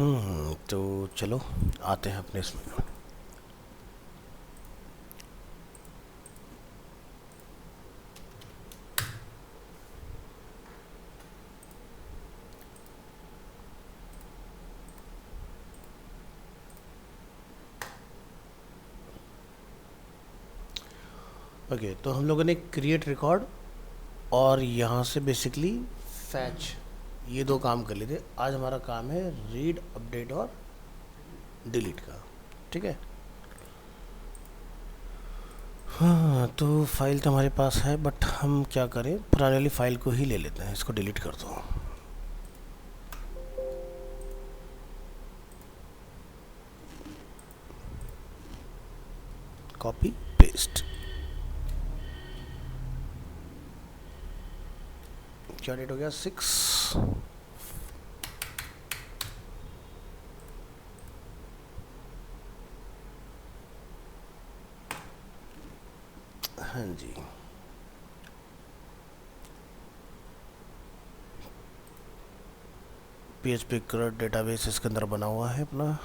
तो चलो आते हैं अपने इसमें। ओके, तो हम लोगों ने क्रिएट रिकॉर्ड और यहाँ से बेसिकली फैच, ये दो काम कर लिए थे। आज हमारा काम है रीड, अपडेट और डिलीट का। ठीक है। हाँ, तो फाइल तो हमारे पास है, बट हम क्या करें, पुराने वाली फाइल को ही ले लेते हैं। इसको डिलीट कर दो। Copy paste. क्या डेट हो गया? 6। हाँ जी, PHP CRUD डेटाबेस इसके अंदर बना हुआ है अपना।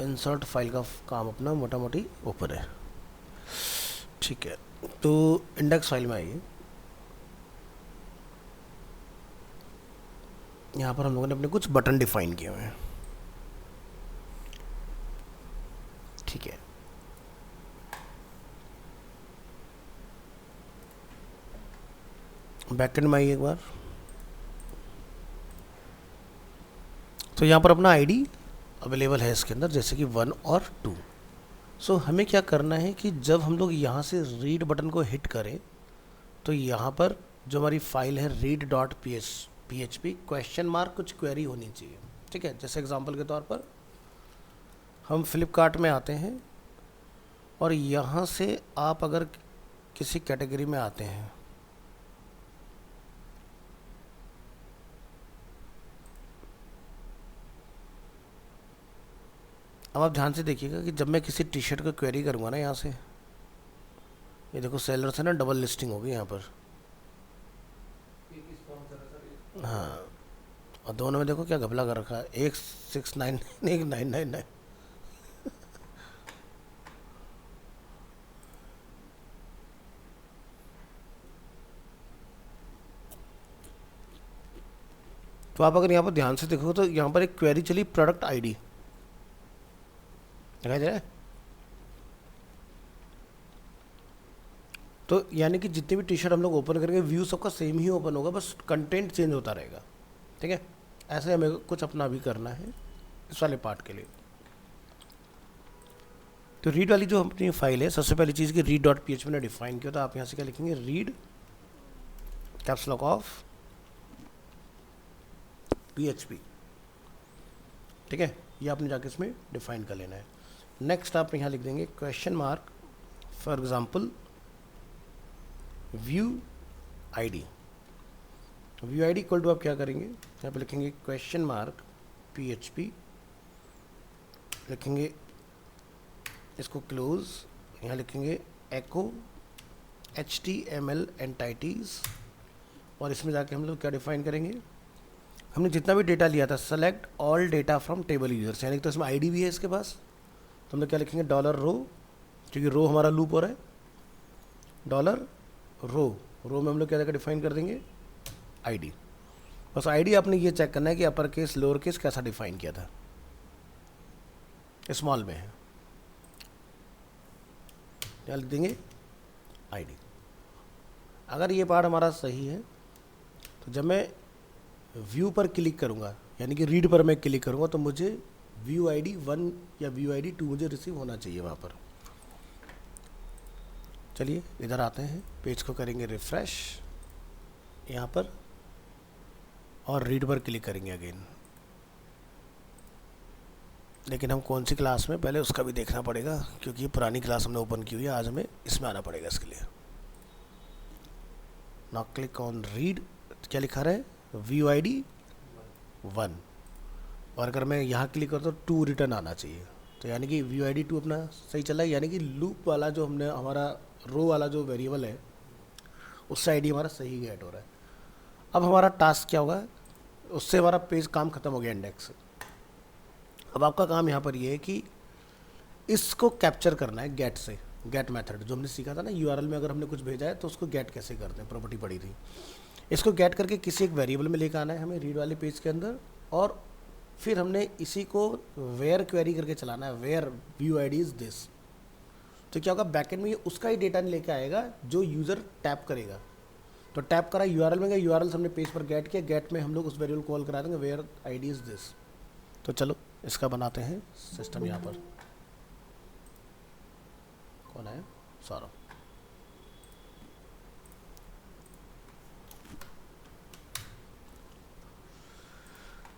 इंसर्ट फाइल का काम अपना मोटा मोटी ऊपर है। ठीक है, तो इंडेक्स फाइल में आइए। यहाँ पर हम लोगों ने अपने कुछ बटन डिफाइन किए हुए हैं। ठीक है, बैकएंड में आइए एक बार। तो यहाँ पर अपना आईडी अवेलेबल है इसके अंदर, जैसे कि 1 और 2। सो हमें क्या करना है कि जब हम लोग यहाँ से रीड बटन को हिट करें तो यहाँ पर जो हमारी फाइल है read.php क्वेश्चन मार्क कुछ क्वेरी होनी चाहिए। ठीक है, जैसे एग्जांपल के तौर पर हम फ्लिपकार्ट में आते हैं और यहाँ से आप अगर किसी कैटेगरी में आते हैं, अब आप ध्यान से देखिएगा कि जब मैं किसी टी शर्ट को क्वेरी करूँगा ना, यहाँ से ये देखो सेलर से ना डबल लिस्टिंग होगी यहाँ पर। हाँ, और दोनों में देखो क्या घपला कर रखा है, एक 699 एक 999। तो आप अगर यहाँ पर ध्यान से देखो तो यहाँ पर एक क्वेरी चली, प्रोडक्ट आईडी दिखाई दे रहा है। तो यानी कि जितनी भी टी शर्ट हम लोग ओपन करेंगे व्यू सबका सेम ही ओपन होगा, बस कंटेंट चेंज होता रहेगा। ठीक है, ऐसे हमें कुछ अपना भी करना है इस वाले पार्ट के लिए। तो रीड वाली जो अपनी फाइल है, सबसे पहली चीज़ की read.php ने डिफाइन किया, तो आप यहाँ से क्या लिखेंगे, read caps lock of PHP। ठीक है, ये आपने जाके इसमें डिफाइन कर लेना है। नेक्स्ट आप यहाँ लिख देंगे question mark, for example view ID. View ID equal to आप क्या करेंगे, यहाँ पे लिखेंगे क्वेश्चन मार्क PHP, लिखेंगे इसको क्लोज, यहाँ लिखेंगे एको HTML एंटाइटीज, और इसमें जाके हम लोग क्या डिफाइन करेंगे, हमने जितना भी डेटा लिया था select all data from table users, यानी तो इसमें आईडी भी है इसके पास, तो हम लोग क्या लिखेंगे $रो, क्योंकि रो हमारा लूप हो रहा है, $रो में हम लोग क्या डिफाइन कर देंगे, आईडी। बस आईडी आपने ये चेक करना है कि अपर केस लोअर केस कैसा डिफाइन किया था, स्मॉल में है, क्या लिख देंगे, आईडी। अगर ये पार्ट हमारा सही है तो जब मैं व्यू पर क्लिक करूँगा, यानी कि रीड पर मैं क्लिक करूँगा, तो मुझे व्यू आईडी 1 या व्यू आईडी 2 मुझे रिसीव होना चाहिए वहाँ पर। चलिए इधर आते हैं, पेज को करेंगे रिफ्रेश यहाँ पर, और रीड पर क्लिक करेंगे अगेन। लेकिन हम कौन सी क्लास में, पहले उसका भी देखना पड़ेगा, क्योंकि ये पुरानी क्लास हमने ओपन की हुई है, आज हमें इसमें आना पड़ेगा इसके लिए। नाउ क्लिक ऑन रीड, क्या लिखा रहा है, व्यू आईडी 1, और अगर मैं यहाँ क्लिक करता तो 2 रिटर्न आना चाहिए। तो यानी कि व्यू आई डी 2 अपना सही चल रहा है, यानी कि लूप वाला जो हमने हमारा रो वाला जो वेरिएबल है उससे आई डी हमारा सही गेट हो रहा है। अब हमारा टास्क क्या होगा, उससे हमारा पेज काम खत्म हो गया इंडेक्स से। अब आपका काम यहाँ पर ये है कि इसको कैप्चर करना है गेट से, गेट मेथड जो हमने सीखा था ना, यूआरएल में अगर हमने कुछ भेजा है तो उसको गेट कैसे करते हैं, प्रॉपर्टी पड़ी थी। इसको गेट करके किसी एक वेरिएबल में लेकर आना है हमें रीड वाले पेज के अंदर, और फिर हमने इसी को वेयर क्वेरी करके चलाना है, where view I D is this. तो क्या होगा, बैकएंड में ये उसका ही डेटा नहीं लेके आएगा जो यूज़र टैप करेगा। तो टैप करा यूआरएल में गया, यूआरएल हमने पेज पर गेट किया, गेट में हम लोग उस वेरिएबल कॉल करा देंगे where I D is this. तो चलो इसका बनाते हैं सिस्टम। यहाँ पर कौन है, सौरभ।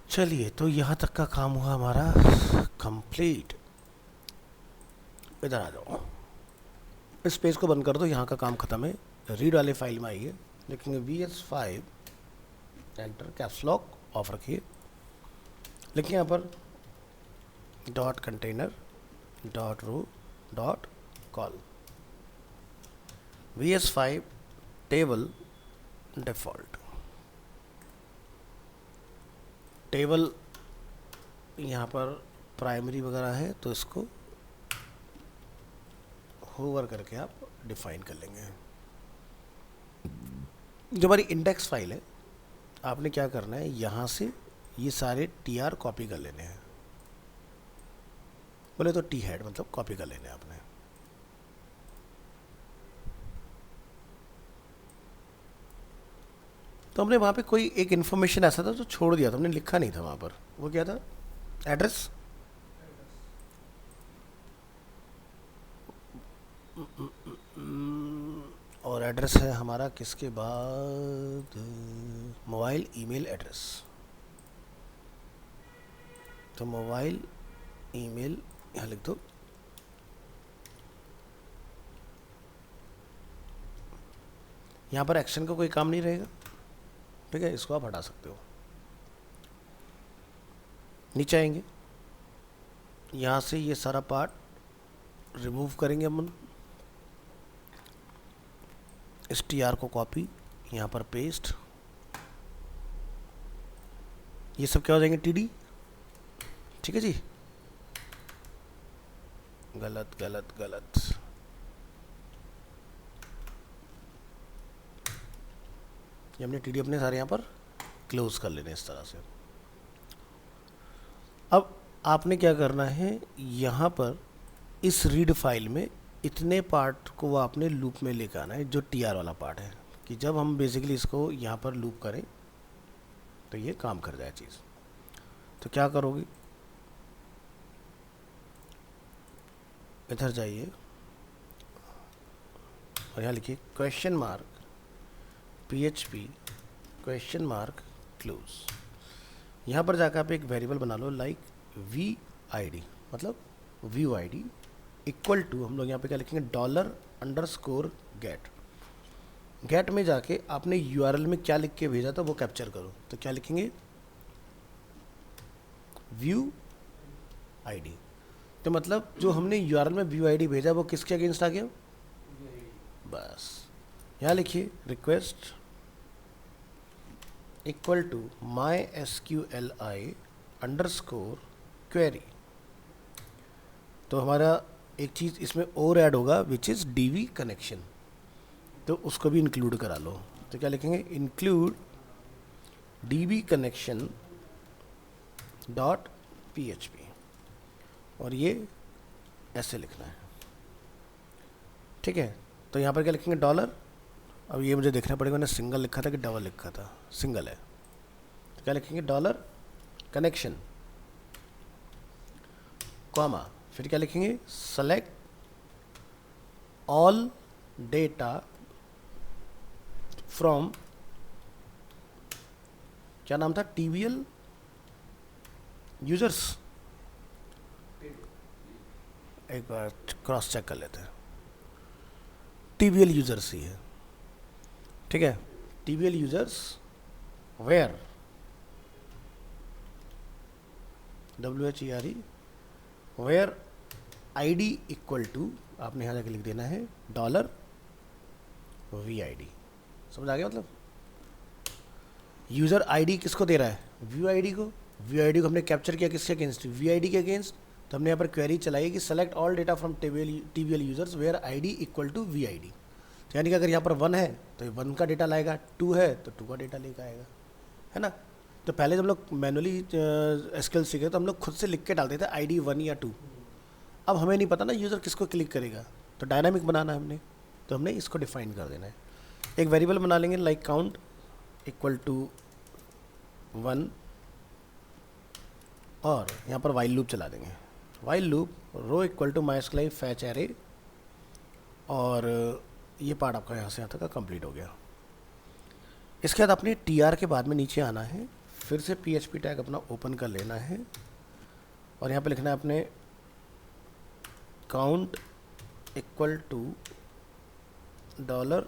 चलिए, तो यहाँ तक का काम हुआ हमारा कंप्लीट। इधर आ जाओ, इस पेज को बंद कर दो, यहाँ का काम खत्म है। रीड वाले फाइल में आइए, लिखेंगे VS5 enter, caps lock of रखिए, लिखिए यहाँ पर dot container dot row dot call VS5 table default. Table यहाँ पर प्राइमरी वगैरह है तो इसको होवर करके आप डिफाइन कर लेंगे। जो हमारी इंडेक्स फाइल है, आपने क्या करना है, यहाँ से ये सारे TR कॉपी कर लेने हैं, बोले तो T हेड मतलब कॉपी कर लेने हैं आपने। तो हमने वहाँ पे कोई एक इन्फॉर्मेशन ऐसा था जो छोड़ दिया था, हमने लिखा नहीं था वहाँ पर। वो क्या था, एड्रेस। और एड्रेस है हमारा किसके बाद, मोबाइल ईमेल एड्रेस। तो मोबाइल ईमेल यहाँ लिख दो। यहाँ पर एक्शन का कोई काम नहीं रहेगा, ठीक है, इसको आप हटा सकते हो। नीचे आएंगे, यहाँ से ये सारा पार्ट रिमूव करेंगे हम। इस TR को कॉपी, यहाँ पर पेस्ट, ये सब क्या हो जाएंगे TD, ठीक है जी। गलत गलत गलत, ये हमने TD अपने सारे यहाँ पर क्लोज कर लेने इस तरह से। अब आपने क्या करना है, यहाँ पर इस रीड फाइल में इतने पार्ट को आपने लूप में लेकर आना है, जो TR वाला पार्ट है, कि जब हम बेसिकली इसको यहाँ पर लूप करें तो ये काम कर जाए चीज़। तो क्या करोगे, इधर जाइए और यहाँ लिखिए question mark PHP question mark close. यहाँ पर जाकर आप एक वेरिएबल बना लो लाइक VID, मतलब व्यू ID इक्वल टू, हम लोग यहाँ पे क्या लिखेंगे, $_गेट। गेट में जाके आपने URL में क्या लिख के भेजा था वो कैप्चर करो। तो क्या लिखेंगे, व्यू ID। तो मतलब जो हमने URL में व्यू ID भेजा वो किसके अगेंस्ट आ गया, बस यहाँ लिखिए request equal to MySQLi _ query। तो हमारा एक चीज़ इसमें और ऐड होगा विच इज़ DB कनेक्शन, तो उसको भी इंक्लूड करा लो। तो क्या लिखेंगे, इंक्लूड DB कनेक्शन .php, और ये ऐसे लिखना है, ठीक है। तो यहाँ पर क्या लिखेंगे, डॉलर। अब ये मुझे देखना पड़ेगा, मैंने सिंगल लिखा था कि डबल लिखा था, सिंगल है। तो क्या लिखेंगे, डॉलर कनेक्शन कॉमा, फिर क्या लिखेंगे, सेलेक्ट ऑल डेटा फ्रॉम, क्या नाम था, TBL यूजर्स। एक बार क्रॉस चेक कर लेते हैं, TBL यूजर्स ही है, ठीक है। TBL users where WHERE where ID equal to, आपने यहाँ जाके लिख देना है डॉलर VID। समझ आ गया? मतलब यूज़र ID किसको दे रहा है? व्यू ID को। व्यू ID को हमने कैप्चर किया किसके अगेंस्ट? VID के अगेंस्ट। तो हमने यहाँ पर क्वेरी चलाई कि select all data from TVL users where ID equal to VID। तो यानी कि अगर यहाँ पर 1 है तो 1 का डेटा लाएगा, 2 है तो 2 का डेटा लेकर आएगा, है ना। तो पहले जब हम लोग मैनुअली एसक्यूएल सीखे तो हम लोग खुद से लिख के डालते थे ID 1 या 2। अब हमें नहीं पता ना यूज़र किसको क्लिक करेगा, तो डायनामिक बनाना है हमने, तो हमने इसको डिफाइन कर देना है। एक वेरिएबल बना लेंगे लाइक काउंट इक्वल टू 1 और यहाँ पर वाइल लूप चला देंगे। While loop row equal to mysql fetch array, और ये पार्ट आपका यहाँ से यहाँ तक कंप्लीट हो गया। इसके बाद अपने TR के बाद में नीचे आना है, फिर से PHP टैग अपना ओपन कर लेना है और यहाँ पे लिखना है अपने count equal to dollar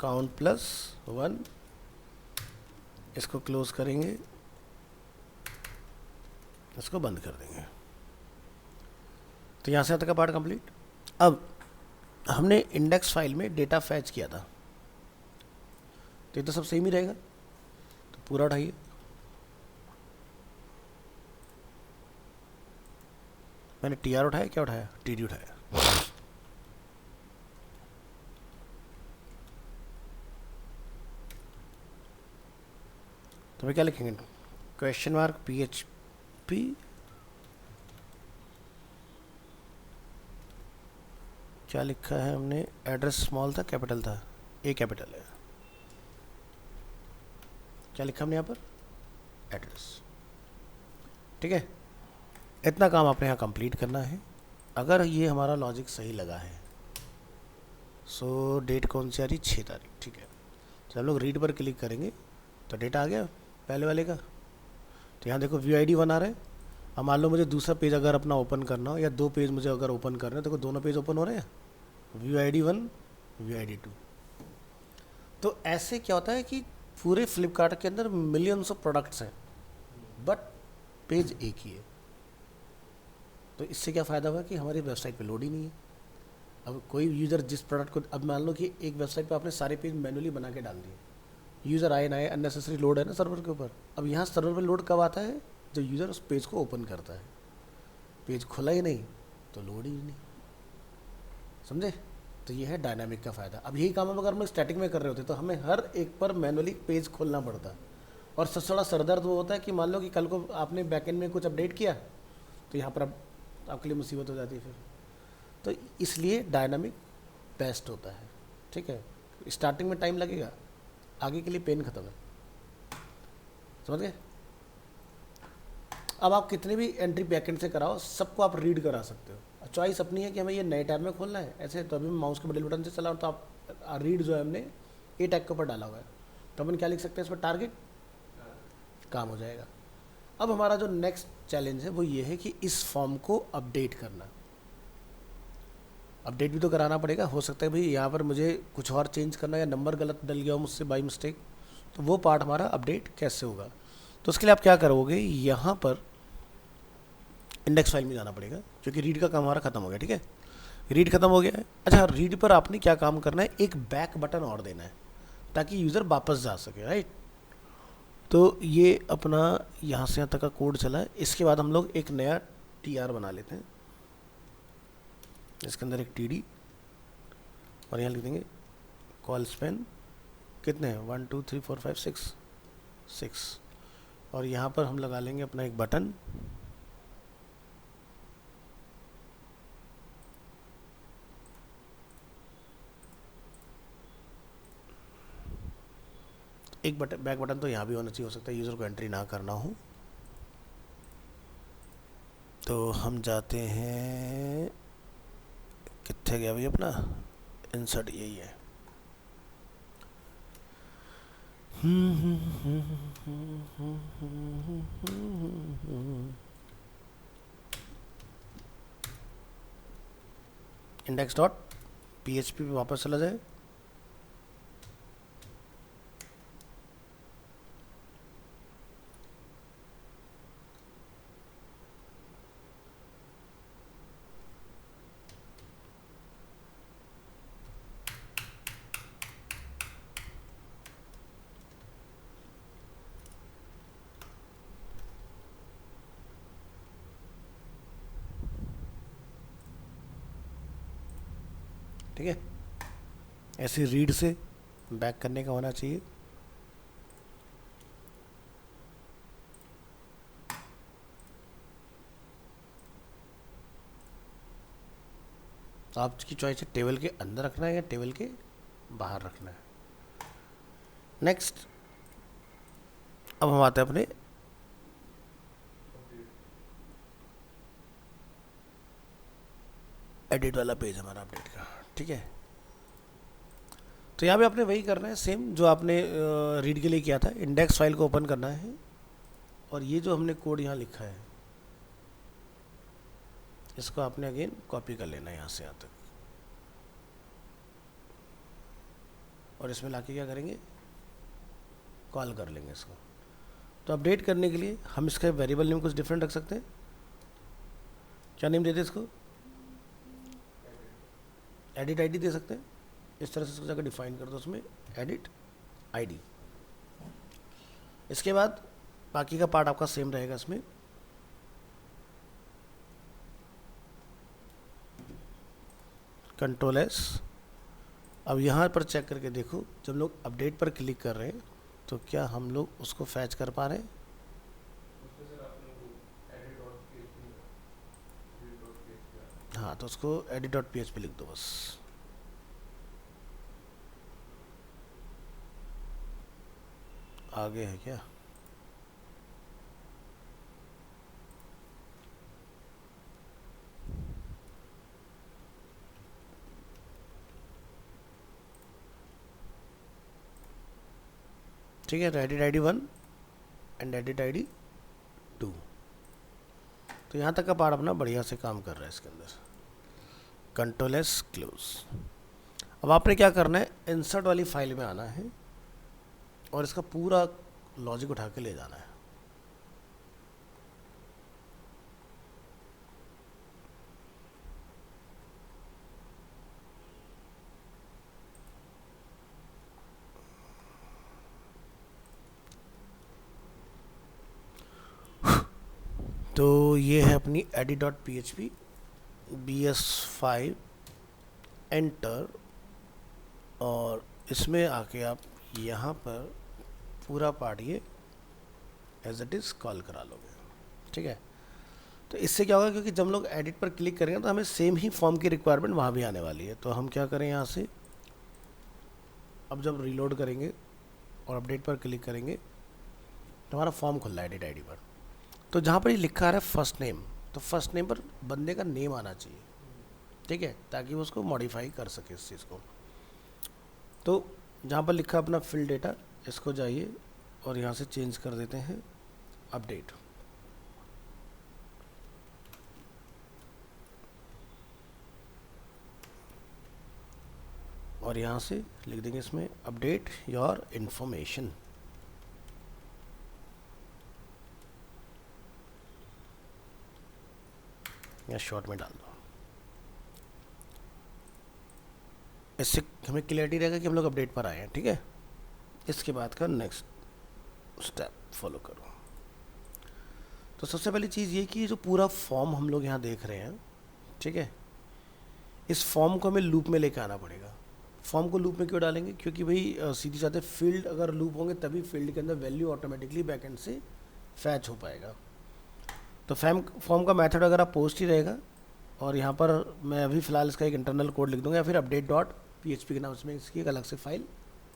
count plus 1। इसको क्लोज करेंगे, इसको बंद कर देंगे। तो यहाँ से तक का पार्ट कंप्लीट। अब हमने इंडेक्स फाइल में डेटा फैच किया था, तो ये तो सब सेम ही रहेगा, तो पूरा उठाइए। मैंने TR उठाया, क्या उठाया? TD उठाया। तो मैं क्या लिखेंगे? क्वेश्चन मार्क PHP क्या लिखा है हमने? एड्रेस स्मॉल था कैपिटल था? A कैपिटल है। क्या लिखा हमने यहाँ पर? एड्रेस। ठीक है, इतना काम आपने यहाँ कंप्लीट करना है। अगर ये हमारा लॉजिक सही लगा है, सो डेट कौन सी आ रही? 6 तारीख। ठीक है, तो हम लोग रीड पर क्लिक करेंगे तो डेटा आ गया पहले वाले का। तो यहाँ देखो व्यू ID 1 आ रहा है। अब मान लो मुझे दूसरा पेज अगर अपना ओपन करना हो, या 2 पेज मुझे अगर ओपन करना है, देखो दोनों पेज ओपन हो रहे हैं, व्यू ID 1 व्यू ID 2। तो ऐसे क्या होता है कि पूरे फ्लिपकार्ट के अंदर मिलियंस ऑफ प्रोडक्ट्स हैं बट पेज एक ही है। तो इससे क्या फ़ायदा हुआ कि हमारी वेबसाइट पे लोड ही नहीं है। अब कोई यूज़र जिस प्रोडक्ट को, अब मान लो कि एक वेबसाइट पे आपने सारे पेज मैनुअली बना के डाल दिए, यूज़र आए ना आए, अननेसेसरी लोड है ना सर्वर के ऊपर। अब यहाँ सर्वर पे लोड कब आता है? जब यूज़र उस पेज को ओपन करता है। पेज खुला ही नहीं तो लोड ही नहीं। समझे? तो ये है डायनामिक का फ़ायदा। अब यही काम अगर हम स्टैटिक में कर रहे होते तो हमें हर एक पर मैनुअली पेज खोलना पड़ता, और सबसे बड़ा सरदर्द वो होता है कि मान लो कि कल को आपने बैकएंड में कुछ अपडेट किया तो यहाँ पर अब आपके लिए मुसीबत हो जाती है फिर। तो इसलिए डायनामिक बेस्ट होता है। ठीक है, स्टार्टिंग में टाइम लगेगा, आगे के लिए पेन खत्म है। समझ गए? अब आप कितने भी एंट्री बैकएंड से कराओ, सबको आप रीड करा सकते हो। चॉइस अपनी है कि हमें ये नए टैब में खोलना है ऐसे, तो अभी मैं माउस के बटन बटन से चलाऊँ तो आप रीड जो है हमने ए टैग के ऊपर डाला हुआ है, तो अपन क्या लिख सकते हैं इस पर? टारगेट। काम हो जाएगा। अब हमारा जो नेक्स्ट चैलेंज है वो ये है कि इस फॉर्म को अपडेट करना। अपडेट भी तो कराना पड़ेगा। हो सकता है भाई यहाँ पर मुझे कुछ और चेंज करना, या नंबर गलत डल गया हो मुझसे बाई मिस्टेक, तो वो पार्ट हमारा अपडेट कैसे होगा? तो उसके लिए आप क्या करोगे? यहाँ पर इंडेक्स फाइल में जाना पड़ेगा, क्योंकि रीड का काम हमारा खत्म हो गया। ठीक है, रीड खत्म हो गया है। अच्छा, रीड पर आपने क्या काम करना है? एक बैक बटन और देना है ताकि यूज़र वापस जा सके, राइट। तो ये अपना यहाँ से यहाँ तक का कोड चला है। इसके बाद हम लोग एक नया TR बना लेते हैं, इसके अंदर एक TD, और यहाँ लिख देंगे कॉल स्पेन कितने हैं? 1 2 3 4 5 6, और यहाँ पर हम लगा लेंगे अपना एक बटन, एक बटन, बैक बटन तो यहाँ भी होना चाहिए, हो सकता है यूज़र को एंट्री ना करना हो। तो हम जाते हैं, कितने गया भाई अपना इंसर्ट? यही है। इंडेक्स डॉट PHP पे वापस चला जाए, ठीक है, ऐसे रीड से बैक करने का होना चाहिए। तो आपकी चॉइस है टेबल के अंदर रखना है या टेबल के बाहर रखना है। नेक्स्ट, अब हम आते हैं अपने एडिट वाला पेज, हमारा अपडेट का। ठीक है, तो यहाँ पे आपने वही करना है सेम जो आपने रीड के लिए किया था। इंडेक्स फाइल को ओपन करना है और ये जो हमने कोड यहाँ लिखा है इसको आपने अगेन कॉपी कर लेना है यहाँ से यहाँ तक, और इसमें लाके क्या करेंगे, कॉल कर लेंगे इसको। तो अपडेट करने के लिए हम इसका वेरिएबल नेम कुछ डिफरेंट रख सकते हैं। क्या नेम देते हैं इसको, एडिट आईडी दे सकते हैं। इस तरह से इसको जाकर डिफाइन कर दो उसमें एडिट आईडी। इसके बाद बाकी का पार्ट आपका सेम रहेगा इसमें। Control S. अब यहाँ पर चेक करके देखो, जब लोग अपडेट पर क्लिक कर रहे हैं तो क्या हम लोग उसको फैच कर पा रहे हैं। हाँ, तो उसको edit.php लिख दो बस। आगे है क्या, ठीक है, edit ID 1 and edit ID 2। तो यहाँ तक का पार्ट अपना बढ़िया से काम कर रहा है इसके अंदर। Control S close. अब आपने क्या करना है, इंसर्ट वाली फाइल में आना है और इसका पूरा लॉजिक उठा के ले जाना है। तो ये है अपनी edit.php bs5 एंटर, और इसमें आके आप यहाँ पर पूरा पार्ट ये एज इट इज़ कॉल करा लोगे। ठीक है, तो इससे क्या होगा, क्योंकि जब हम लोग एडिट पर क्लिक करेंगे तो हमें सेम ही फॉर्म की रिक्वायरमेंट वहाँ भी आने वाली है। तो हम क्या करें, यहाँ से अब जब रीलोड करेंगे और अपडेट पर क्लिक करेंगे तो हमारा फॉर्म खुल रहा है एडिट आईडी पर। तो जहाँ पर ये लिखा आ रहा है फर्स्ट नेम, तो फर्स्ट नेम पर बंदे का नेम आना चाहिए। ठीक है, ताकि वो उसको मॉडिफाई कर सके इस चीज़ को। तो जहाँ पर लिखा अपना फिल डेटा, इसको जाइए और यहाँ से चेंज कर देते हैं अपडेट। और यहाँ से लिख देंगे इसमें अपडेट योर इंफॉर्मेशन। या शॉर्ट में डाल दो, इससे हमें क्लियरिटी रहेगा कि हम लोग अपडेट पर आए हैं। ठीक है, इसके बाद का नेक्स्ट स्टेप फॉलो करो। तो सबसे पहली चीज़ ये कि जो पूरा फॉर्म हम लोग यहाँ देख रहे हैं, ठीक है, इस फॉर्म को हमें लूप में लेकर आना पड़ेगा। फॉर्म को लूप में क्यों डालेंगे, क्योंकि भाई सीधी साधे फील्ड अगर लूप होंगे तभी फील्ड के अंदर वैल्यू ऑटोमेटिकली बैकएंड से फैच हो पाएगा। तो फॉर्म का मेथड अगर आप पोस्ट ही रहेगा, और यहाँ पर मैं अभी फ़िलहाल इसका एक इंटरनल कोड लिख दूंगा या फिर update.php के नाम से मैं इसकी एक अलग से फाइल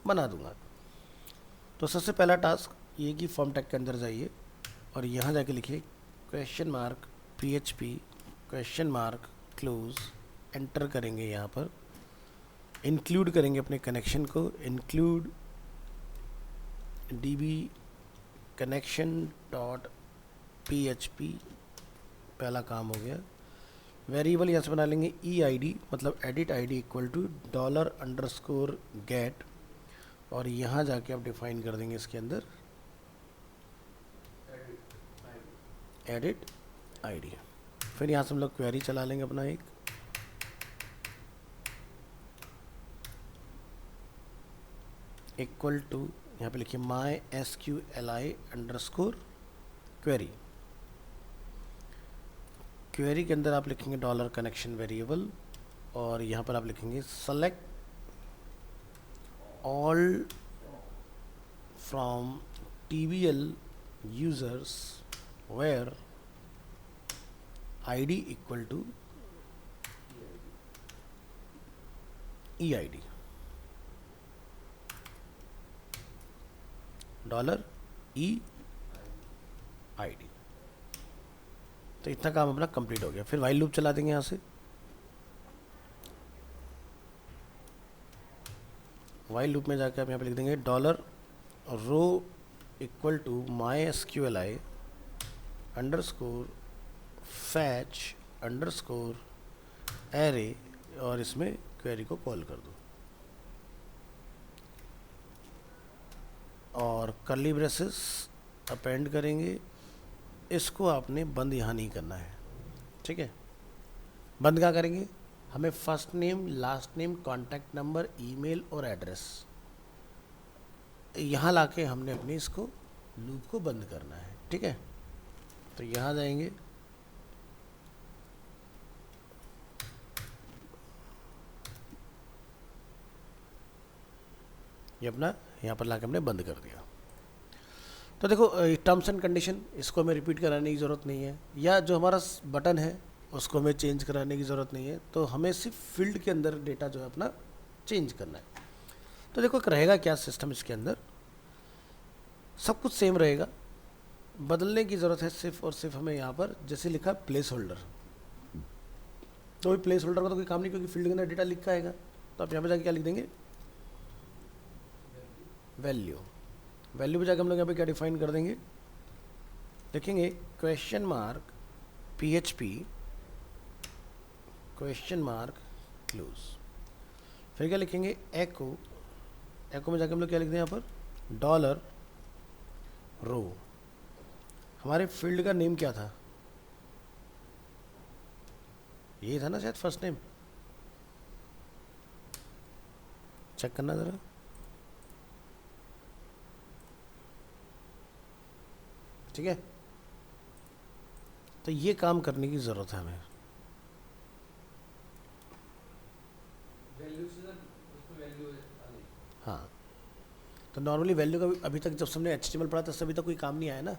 बना दूंगा। तो सबसे पहला टास्क ये कि फॉर्म टैग के अंदर जाइए और यहाँ जाके लिखिए $php क्लोज, एंटर करेंगे। यहाँ पर इंक्लूड करेंगे अपने कनेक्शन को, इंक्लूड db connection.php, पहला काम हो गया। वेरिएबल यहाँ से बना लेंगे eid, मतलब edit ID equal to $_get, और यहाँ जाके आप डिफाइन कर देंगे इसके अंदर एडिट आईडी। फिर यहाँ से हम लोग क्वेरी चला लेंगे अपना एक, इक्वल टू, यहाँ पे लिखिए mysqli_query। क्वेरी के अंदर आप लिखेंगे $connection वेरिएबल, और यहाँ पर आप लिखेंगे select all from TBL users where ID equal to EID $EID। तो इतना काम अपना कंप्लीट हो गया। फिर वाइल लूप चला देंगे यहाँ से। वाइल लूप में जाकर आप यहाँ पे लिख देंगे $row equal to MySQLi underscore fetch underscore array और इसमें क्वेरी को कॉल कर दो और कर्ली ब्रेसेस अपेंड करेंगे। इसको आपने बंद यहाँ नहीं करना है, ठीक है। बंद क्या करेंगे, हमें first name, last name, contact number, email और एड्रेस यहाँ लाके हमने अपने इसको लूप को बंद करना है, ठीक है। तो यहाँ जाएंगे, ये अपना यहाँ पर लाके हमने बंद कर दिया। तो देखो टर्म्स एंड कंडीशन, इसको हमें रिपीट कराने की ज़रूरत नहीं है, या जो हमारा बटन है उसको हमें चेंज कराने की ज़रूरत नहीं है। तो हमें सिर्फ फील्ड के अंदर डेटा जो है अपना चेंज करना है। तो देखो रहेगा क्या सिस्टम, इसके अंदर सब कुछ सेम रहेगा। बदलने की ज़रूरत है सिर्फ और सिर्फ हमें यहाँ पर जैसे लिखा प्लेस होल्डर, तो प्लेस होल्डर का तो कोई काम नहीं, क्योंकि फील्ड के अंदर डेटा लिखा आएगा। तो आप यहाँ पर जाके क्या लिख देंगे, वैल्यू। वैल्यू पे जाकर हम लोग यहाँ पे क्या डिफाइन कर देंगे, लिखेंगे question mark PHP question mark close. फिर क्या लिखेंगे, एको। एको में जाकर हम लोग क्या लिखते हैं यहाँ पर, $रो। हमारे फील्ड का नेम क्या था, यही था ना शायद, फर्स्ट नेम। चेक करना ज़रा, ठीक है। तो ये काम करने की ज़रूरत है हमें। हाँ, तो नॉर्मली वैल्यू का अभी तक जब हमने HTML पढ़ा था अभी तक कोई काम नहीं आया ना।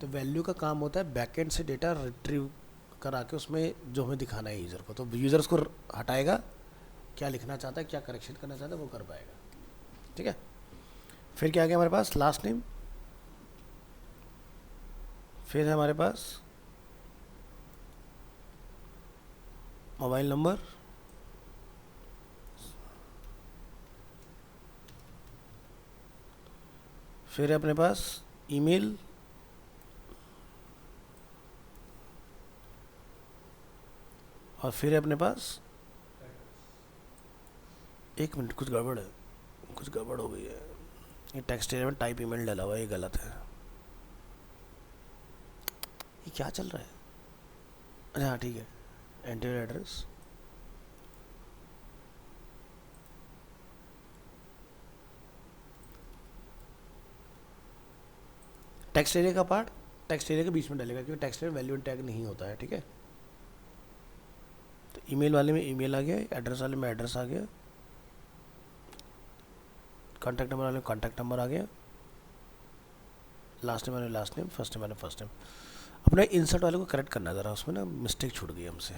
तो वैल्यू का काम होता है बैकएंड से डेटा रिट्रीव करा के उसमें जो हमें दिखाना है यूज़र को, तो यूज़र उसको हटाएगा, क्या लिखना चाहता है, क्या करेक्शन करना चाहता है वो कर पाएगा, ठीक है। फिर क्या आ गया हमारे पास, लास्ट नेम। फिर है हमारे पास मोबाइल नंबर, फिर है अपने पास ईमेल, और फिर है अपने पास, एक मिनट कुछ गड़बड़ है, कुछ गड़बड़ हो गई है। ये टेक्स्ट एरिया में टाइप ईमेल डाला हुआ है, ये गलत है। ये क्या चल रहा है, अच्छा हाँ ठीक है, एंटर एड्रेस। टेक्स्ट एरिया का पार्ट टेक्स्ट एरिया के बीच में डालेगा, क्योंकि टेक्स्ट एरिया वैल्यू टैग नहीं होता है, ठीक है। तो ईमेल वाले में ईमेल आ गया, एड्रेस वाले में एड्रेस आ गया, कॉन्टैक्ट नंबर वाले में कॉन्टैक्ट नंबर आ गया, लास्ट नेम वाले लास्ट नेम, फर्स्ट नेम वाले फर्स्ट नेम। अपने इंसर्ट वाले को करेक्ट करना ज़रा, उसमें ना मिस्टेक छूट गई हमसे।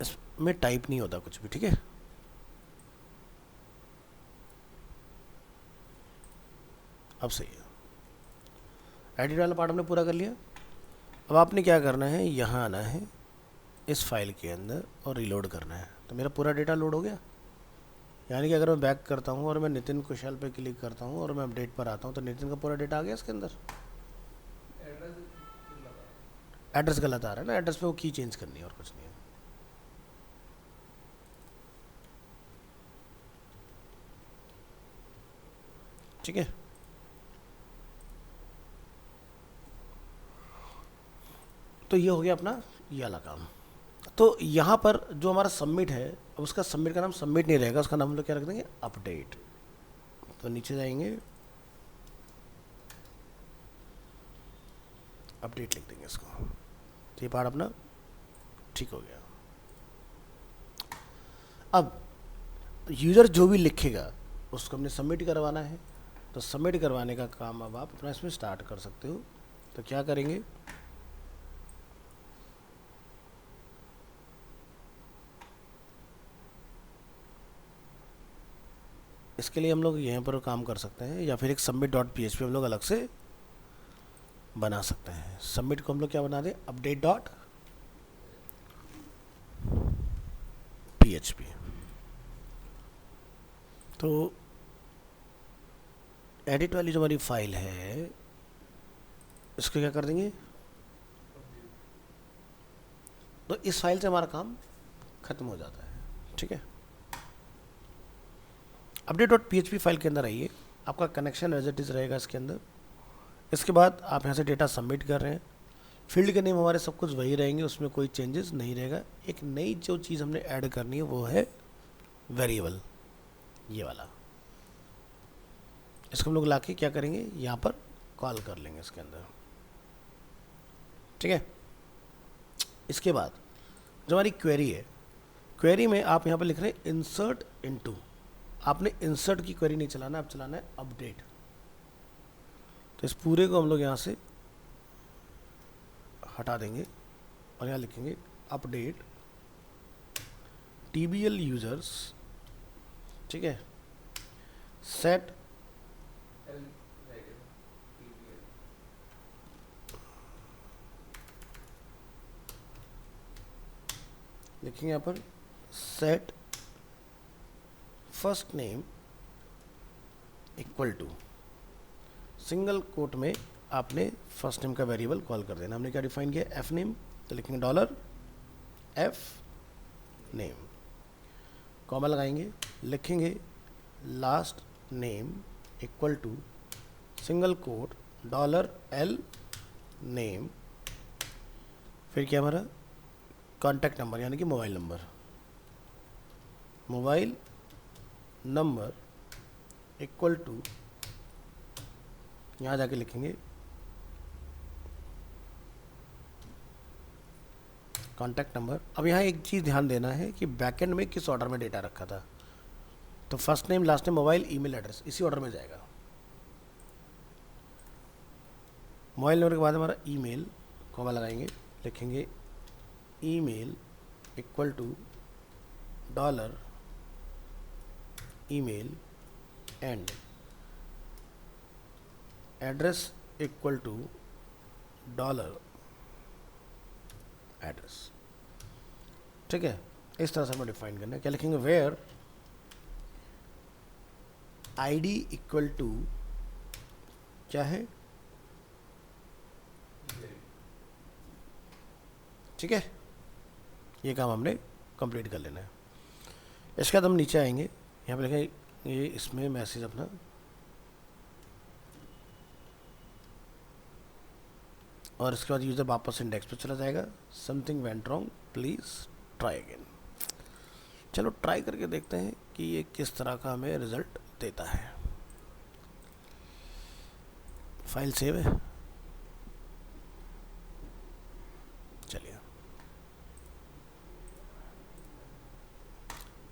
इसमें टाइप नहीं होता कुछ भी, ठीक है। अब सही है, एडिट वाला पार्ट हमने पूरा कर लिया। अब आपने क्या करना है, यहाँ आना है इस फाइल के अंदर और रीलोड करना है। तो मेरा पूरा डेटा लोड हो गया, यानी कि अगर मैं बैक करता हूँ और मैं नितिन कुशल पे क्लिक करता हूँ और मैं अपडेट पर आता हूँ तो नितिन का पूरा डेटा आ गया इसके अंदर। एड्रेस गलत आ रहा है ना, एड्रेस पे वो की चेंज करनी है और कुछ नहीं है। ठीक है, तो ये हो गया अपना ये वाला काम। तो यहाँ पर जो हमारा सबमिट है, अब उसका सबमिट का नाम सबमिट नहीं रहेगा, उसका नाम हम लोग क्या रख देंगे, अपडेट। तो नीचे जाएंगे, अपडेट लिख देंगे इसको, तो ये पार्ट अपना ठीक हो गया। अब यूज़र जो भी लिखेगा उसको हमने सबमिट करवाना है, तो सबमिट करवाने का काम अब आप अपना इसमें स्टार्ट कर सकते हो। तो क्या करेंगे, इसके लिए हम लोग यहाँ पर काम कर सकते हैं, या फिर एक सबमिट डॉट PHP हम लोग अलग से बना सकते हैं। सबमिट को हम लोग क्या बना दें, अपडेट डॉट PHP। तो एडिट वाली जो हमारी फाइल है इसको क्या कर देंगे, तो इस फाइल से हमारा काम खत्म हो जाता है। ठीक है, अपडेट डॉट PHP फाइल के अंदर आइए, आपका कनेक्शन एज इट इज़ रहेगा इसके अंदर। इसके बाद आप यहाँ से डेटा सबमिट कर रहे हैं, फील्ड के नेम हमारे सब कुछ वही रहेंगे, उसमें कोई चेंजेस नहीं रहेगा। एक नई जो चीज़ हमने ऐड करनी है वो है वेरिएबल, ये वाला। इसको हम लोग लाके क्या करेंगे, यहाँ पर कॉल कर लेंगे इसके अंदर। ठीक है, इसके बाद जो हमारी क्वेरी है, क्वेरी में आप यहाँ पर लिख रहे हैं इंसर्ट इनटू। आपने इंसर्ट की क्वेरी नहीं चलाना, आप चलाना है अपडेट। तो इस पूरे को हम लोग यहाँ से हटा देंगे और यहाँ लिखेंगे अपडेट TBL यूजर्स। ठीक है, सेट लिखेंगे यहाँ पर set first name equal to, single quote में आपने फर्स्ट नेम का वेरिएबल कॉल कर देना। हमने क्या डिफाइन किया, एफ नेम, तो लिखेंगे डॉलर एफ नेम, कॉमा लगाएंगे, लिखेंगे last name equal to single quote dollar L name, फिर क्या हमारा कॉन्टैक्ट नंबर यानी कि मोबाइल नंबर इक्वल टू, यहाँ जाके लिखेंगे कॉन्टैक्ट नंबर। अब यहाँ एक चीज़ ध्यान देना है कि बैकएंड में किस ऑर्डर में डेटा रखा था, तो first name, last name, mobile, email address, इसी ऑर्डर में जाएगा। मोबाइल नंबर के बाद हमारा ईमेल, कॉमा लगाएंगे, लिखेंगे email equal to dollar email and address equal to dollar address. ठीक है, इस तरह से हमें डिफाइन करना है। क्या लिखेंगे, वेयर ID इक्वल टू क्या है, ठीक है, ये काम हमने कंप्लीट कर लेना है। इसके बाद हम नीचे आएंगे, यहाँ पे लिखेंगे ये इसमें मैसेज अपना, और इसके बाद यूज़र वापस इंडेक्स पे चला जाएगा। Something went wrong, please try again. चलो ट्राई करके देखते हैं कि ये किस तरह का हमें रिजल्ट देता है। फाइल सेव है, चलिए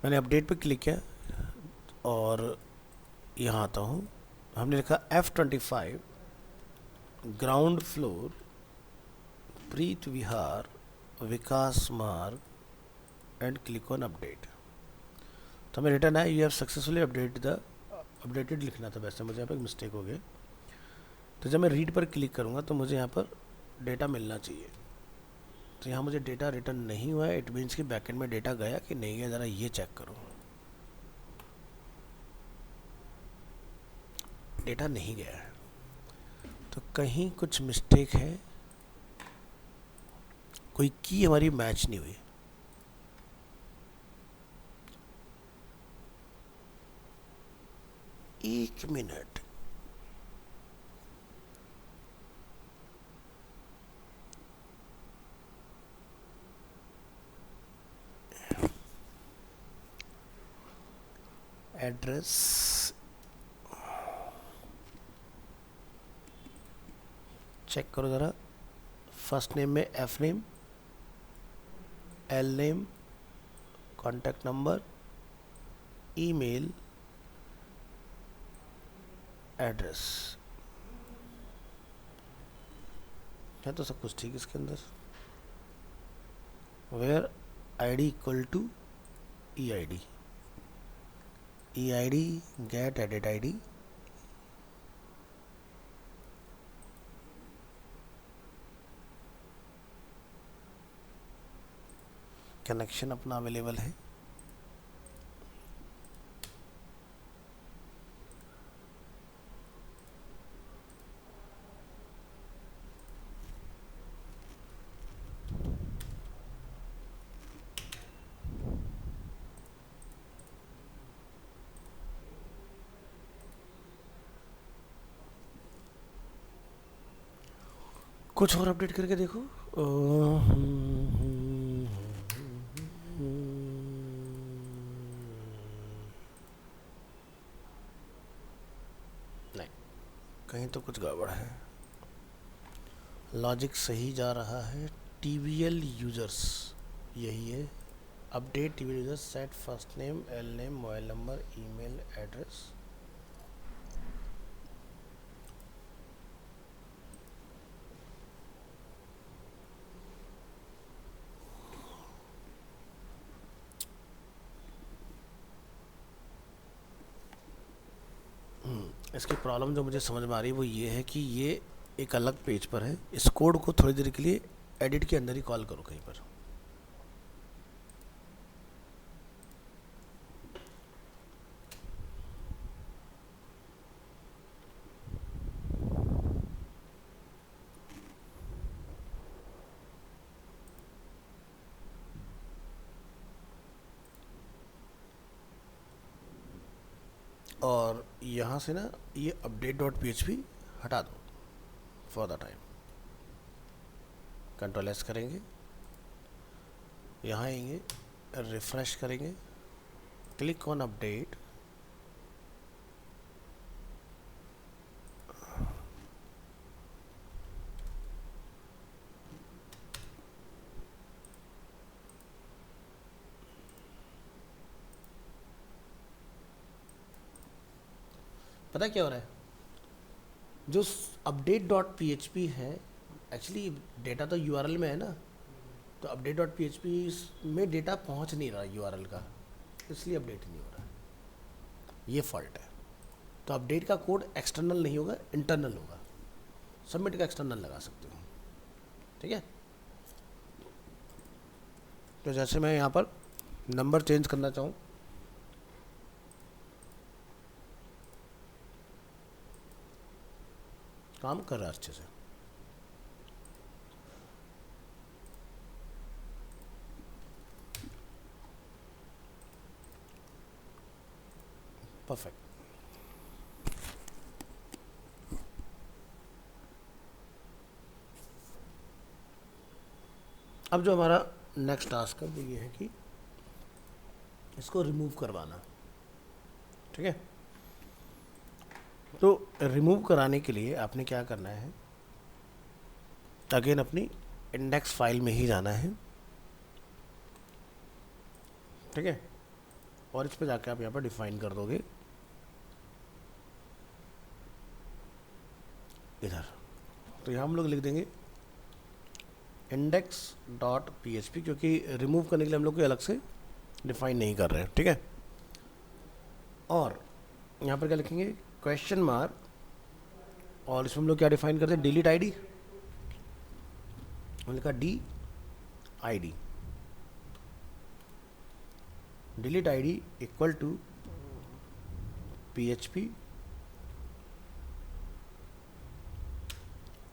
मैंने अपडेट पे क्लिक किया और यहाँ आता हूँ। हमने लिखा F25 ग्राउंड फ्लोर प्रीत विहार विकास मार्ग एंड क्लिक ऑन अपडेट। तो हमें रिटर्न आया, यू हैव सक्सेसफुली अपडेटेड लिखना था, वैसे मुझे यहाँ पर मिस्टेक हो गया। तो जब मैं रीड पर क्लिक करूँगा तो मुझे यहाँ पर डेटा मिलना चाहिए, तो यहाँ मुझे डेटा रिटर्न नहीं हुआ है। इट मीन्स कि बैकएंड में डेटा गया कि नहीं गया, ज़रा ये चेक करो। डेटा नहीं गया है, तो कहीं कुछ मिस्टेक है, कोई की हमारी मैच नहीं हुई। एक मिनट, एड्रेस चेक करो ज़रा, फर्स्ट नेम में F name, L name, contact number, email address है, तो सब कुछ ठीक इसके अंदर। Where ID equal to E I D, E I D get edit I D, connection अपना अवेलेबल है। कुछ और अपडेट करके देखो। नहीं, कहीं तो कुछ गड़बड़ है। लॉजिक सही जा रहा है। TVL यूजर्स यही है। Update TVL users, set first name, L name, mobile number, email address. इसकी प्रॉब्लम जो मुझे समझ में आ रही है वो ये है कि ये एक अलग पेज पर है। इस कोड को थोड़ी देर के लिए एडिट के अंदर ही कॉल करो कहीं पर। और यहाँ से ना ये update.php हटा दो for the time. Control S करेंगे, यहाँ आएंगे, रिफ्रेश करेंगे, क्लिक ऑन अपडेट, पता क्या हो रहा है, जो update.php है एक्चुअली डेटा तो URL में है ना, तो update.php में डेटा पहुंच नहीं रहा URL का, इसलिए अपडेट नहीं हो रहा। ये फॉल्ट है। तो अपडेट का कोड एक्सटर्नल नहीं होगा, इंटरनल होगा। सबमिट का एक्सटर्नल लगा सकते हो, ठीक है। तो जैसे मैं यहाँ पर नंबर चेंज करना चाहूँ, काम कर रहा है अच्छे से। परफेक्ट। अब जो हमारा नेक्स्ट टास्क है वो ये है कि इसको रिमूव करवाना, ठीक है। तो रिमूव कराने के लिए आपने क्या करना है, अगेन अपनी इंडेक्स फाइल में ही जाना है, ठीक है। और इस पे जाके आप यहाँ पर डिफाइन कर दोगे इधर। तो यहाँ हम लोग लिख देंगे index.php, क्योंकि रिमूव करने के लिए हम लोग कोई अलग से डिफाइन नहीं कर रहे हैं, ठीक है। और यहाँ पर क्या लिखेंगे, क्वेश्चन मार्क, और इसमें हम लोग क्या डिफाइन करते हैं, डिलीट आईडी। हमने लिखा DID, delete ID equal to PHP।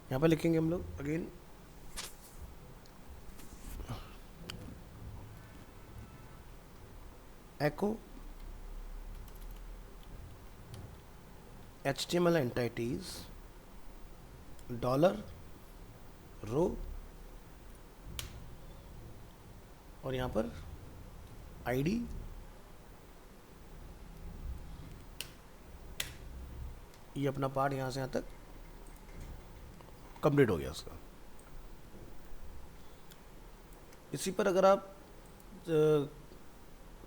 यहाँ पर लिखेंगे हम लोग again echo HTML entities $row, और यहाँ पर ID, ये अपना पार्ट यहाँ से यहाँ तक कंप्लीट हो गया उसका। इसी पर अगर आप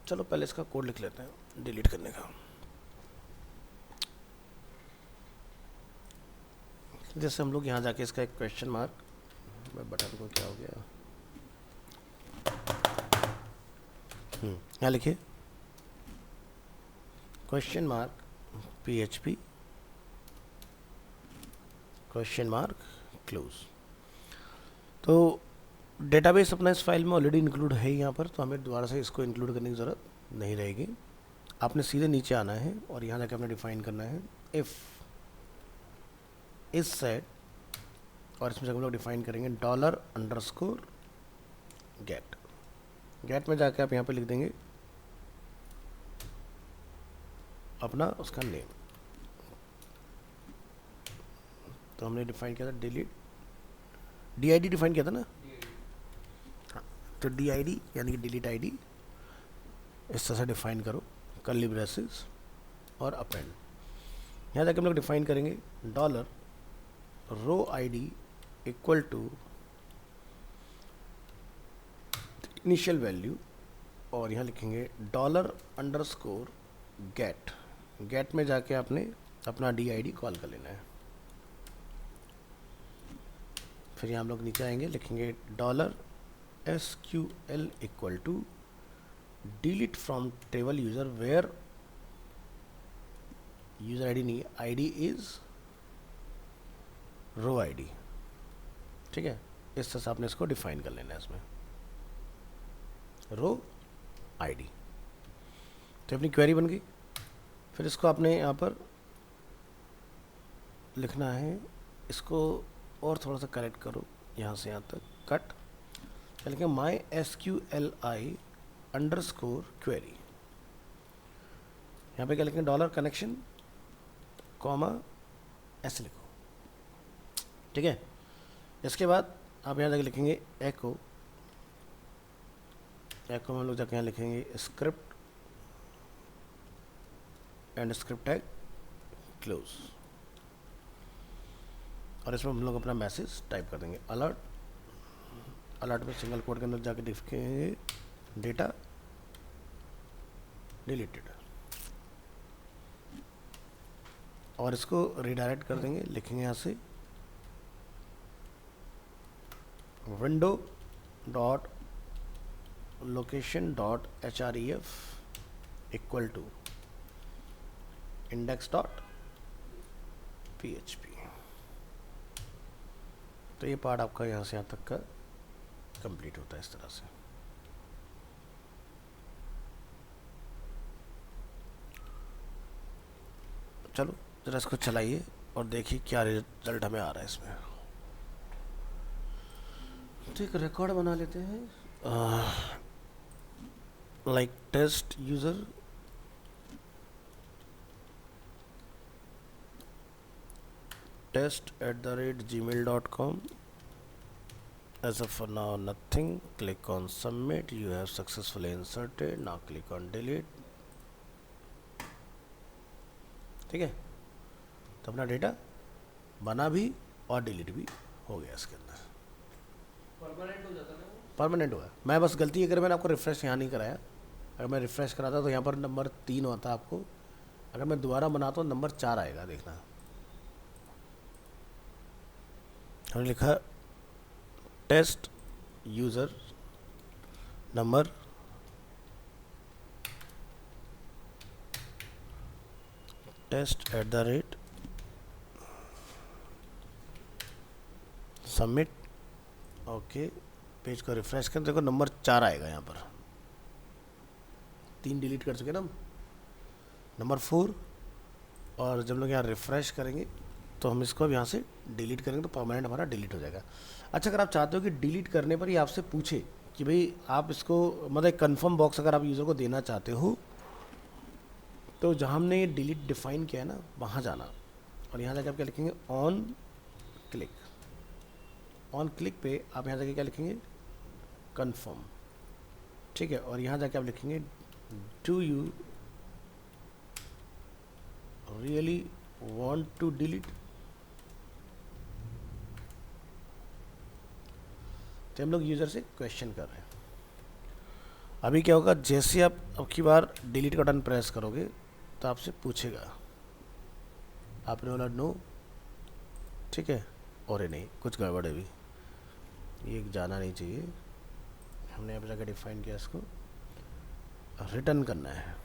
चलो पहले इसका कोड लिख लेते हैं डिलीट करने का। जैसे हम लोग यहाँ जाके इसका एक क्वेश्चन मार्क, बटन को क्या हो गया, यहाँ लिखिए question mark PHP question mark close. तो डेटाबेस अपना इस फाइल में ऑलरेडी इंक्लूड है यहाँ पर, तो हमें दोबारा से इसको इंक्लूड करने की ज़रूरत नहीं रहेगी। आपने सीधे नीचे आना है और यहाँ जाकर आपने डिफाइन करना है इफ़ इस सेट, और इसमें हम लोग डिफाइन करेंगे $_गेट। गेट में जाके आप यहाँ पे लिख देंगे अपना उसका नेम। तो हमने डिफाइन किया था डिलीट, DID डिफाइन किया था ना, हाँ, तो DID यानी कि डिलीट ID इस तरह से डिफाइन करो, कर्ली ब्रेसेस और अपेंड। यहाँ जाके हम लोग डिफाइन करेंगे $row_id equal to initial value, और यहाँ लिखेंगे $_गेट। गेट में जाके आपने अपना DID कॉल कर लेना है। फिर यहाँ हम लोग नीचे आएंगे, लिखेंगे $SQL equal to delete from table user where user ID नहीं, ID इज़ रो ID। ठीक है, इस तरह से आपने इसको डिफाइन कर लेना है इसमें रो ID। तो अपनी क्वेरी बन गई। फिर इसको आपने यहाँ पर लिखना है, इसको और थोड़ा सा करेक्ट करो, यहाँ से यहाँ तक कट, लिखेंगे MySQLi _ query। यहाँ पे क्या लिखेंगे $connection, ऐसे लिखो। ठीक है, इसके बाद आप यहाँ जाके लिखेंगे एको में हम लोग जाके यहाँ लिखेंगे script and script tag close, और इसमें हम लोग अपना मैसेज टाइप कर देंगे अलर्ट। अलर्ट में सिंगल कोड के अंदर जाके लिखेंगे डेटा डिलीटेड, और इसको रिडायरेक्ट कर देंगे, लिखेंगे यहाँ से window.location.href इक्वल टू index.php। तो ये पार्ट आपका यहाँ से यहाँ तक का कंप्लीट होता है इस तरह से। चलो जरा इसको चलाइए और देखिए क्या रिजल्ट हमें आ रहा है इसमें। तो एक रिकॉर्ड बना लेते हैं, like test user test@gmail.com। as of for now nothing, click on submit, you have successfully inserted, now click on delete। ठीक है, तो अपना डेटा बना भी और डिलीट भी हो गया इसके अंदर, परमानेंट हो जाता है ना। परमानेंट हुआ। मैं बस गलती अगर मैंने आपको रिफ़्रेश यहाँ नहीं कराया, अगर मैं रिफ़्रेश कराता तो यहाँ पर नंबर 3 होता आपको, अगर मैं दोबारा बनाता तो नंबर 4 आएगा। देखना हमने लिखा test user number test@ submit. Okay, page को रिफ्रेश कर, देखो नंबर 4 आएगा यहाँ पर। 3 डिलीट कर चुके ना हम, नंबर 4। और जब लोग यहाँ रिफ्रेश करेंगे तो हम इसको अब यहाँ से डिलीट करेंगे तो परमानेंट हमारा डिलीट हो जाएगा। अच्छा, अगर आप चाहते हो कि डिलीट करने पर ही आपसे पूछे कि भाई आप इसको मतलब एक कन्फर्म बॉक्स अगर आप यूज़र को देना चाहते हो, तो जहाँ हमने ये डिलीट डिफाइन किया है ना, वहाँ जाना और यहाँ जाके आप क्या लिखेंगे ऑन क्लिक। ऑन क्लिक पे आप यहाँ जाके क्या लिखेंगे कन्फर्म। ठीक है, और यहाँ जाके आप लिखेंगे do you really want to delete. तो हम लोग यूज़र से क्वेश्चन कर रहे हैं। अभी क्या होगा, जैसे आप अब की बार डिलीट का बटन प्रेस करोगे तो आपसे पूछेगा, आपने बोला नो, ठीक है, और ये नहीं, कुछ गड़बड़ है अभी, ये जाना नहीं चाहिए, हमने यहाँ पे जाकर डिफाइन किया, इसको रिटर्न करना है,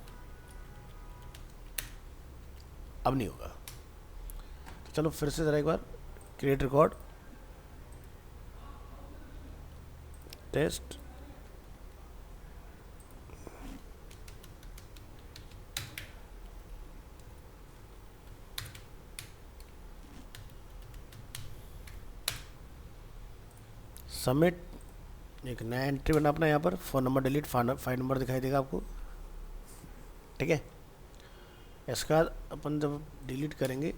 अब नहीं होगा। तो चलो फिर से ज़रा एक बार क्रिएट रिकॉर्ड टेस्ट, सबमिट, एक नया एंट्री बना अपना यहाँ पर, phone number delete, file number दिखाई देगा आपको, ठीक है। इसके बाद अपन जब डिलीट करेंगे,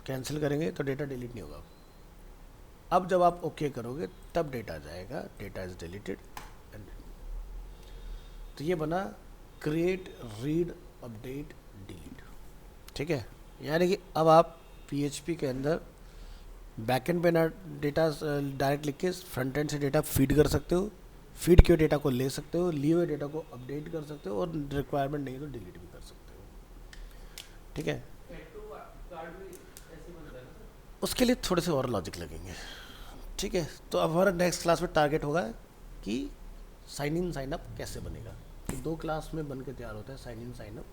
कैंसिल करेंगे तो डेटा डिलीट नहीं होगा। अब जब आप ओके करोगे तब डेटा जाएगा, डेटा इज डिलीटेड। तो ये बना क्रिएट, रीड, अपडेट, डिलीट, ठीक है। यानी कि अब आप PHP के अंदर बैकएंड पे ना डेटा डायरेक्ट लिख के फ्रंट एंड से डेटा फीड कर सकते हो, फीड किए डेटा को ले सकते हो, लिए हुए डेटा को अपडेट कर सकते हो, और रिक्वायरमेंट नहीं है तो डिलीट भी कर सकते हो, ठीक है। एड टू कार्ड भी ऐसे बनता है ना सर? उसके लिए थोड़े से और लॉजिक लगेंगे, ठीक है। तो अब हमारा नेक्स्ट क्लास में टारगेट होगा कि साइन इन साइन अप कैसे बनेगा। तो 2 क्लास में बन के तैयार होता है साइन इन साइन अप,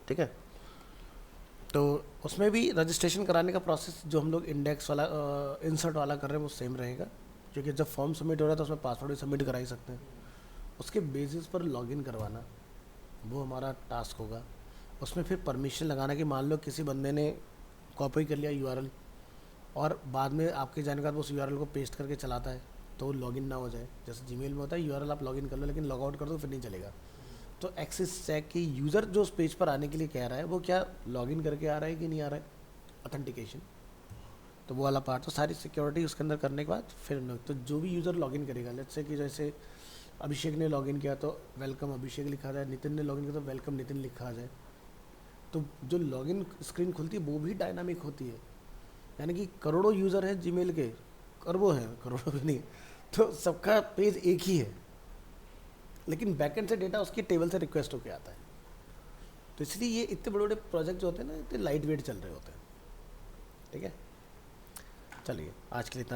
ठीक है। तो उसमें भी रजिस्ट्रेशन कराने का प्रोसेस जो हम लोग इंडेक्स वाला इंसर्ट वाला कर रहे हैं वो सेम रहेगा, क्योंकि जब फॉर्म सबमिट हो रहा है तो उसमें पासवर्ड भी सबमिट करा ही सकते हैं। उसके बेसिस पर लॉगिन करवाना वो हमारा टास्क होगा। उसमें फिर परमिशन लगाना कि मान लो किसी बंदे ने कॉपी कर लिया URL और बाद में आपके जाने के बाद उस URL को पेस्ट करके चलाता है तो लॉगिन ना हो जाए। जैसे जीमेल में होता है URL आप लॉगिन कर लो लेकिन लॉग आउट कर दो फिर नहीं चलेगा। तो एक्सेस चेक कि यूज़र जो उस पेज पर आने के लिए कह रहा है वो क्या लॉगिन करके आ रहा है कि नहीं आ रहा है, ऑथेंटिकेशन, तो वो वाला पार्ट। तो सारी सिक्योरिटी उसके अंदर करने के बाद फिर तो जो भी यूज़र लॉगिन करेगा, लेट्स से कि जैसे अभिषेक ने लॉगिन किया तो वेलकम अभिषेक लिखा जाए, नितिन ने लॉगिन किया तो वेलकम नितिन लिखा जाए। तो जो लॉगिन स्क्रीन खुलती है वो भी डायनामिक होती है, यानी कि करोड़ों यूज़र हैं जीमेल के, अरबों हैं, करोड़ों भी नहीं, तो सबका पेज एक ही है लेकिन बैकएंड से डेटा उसकी टेबल से रिक्वेस्ट होके आता है। तो इसलिए ये इतने बड़े बड़े प्रोजेक्ट जो होते हैं ना इतने लाइट वेट चल रहे होते हैं, ठीक है। चलिए आज के लिए इतना।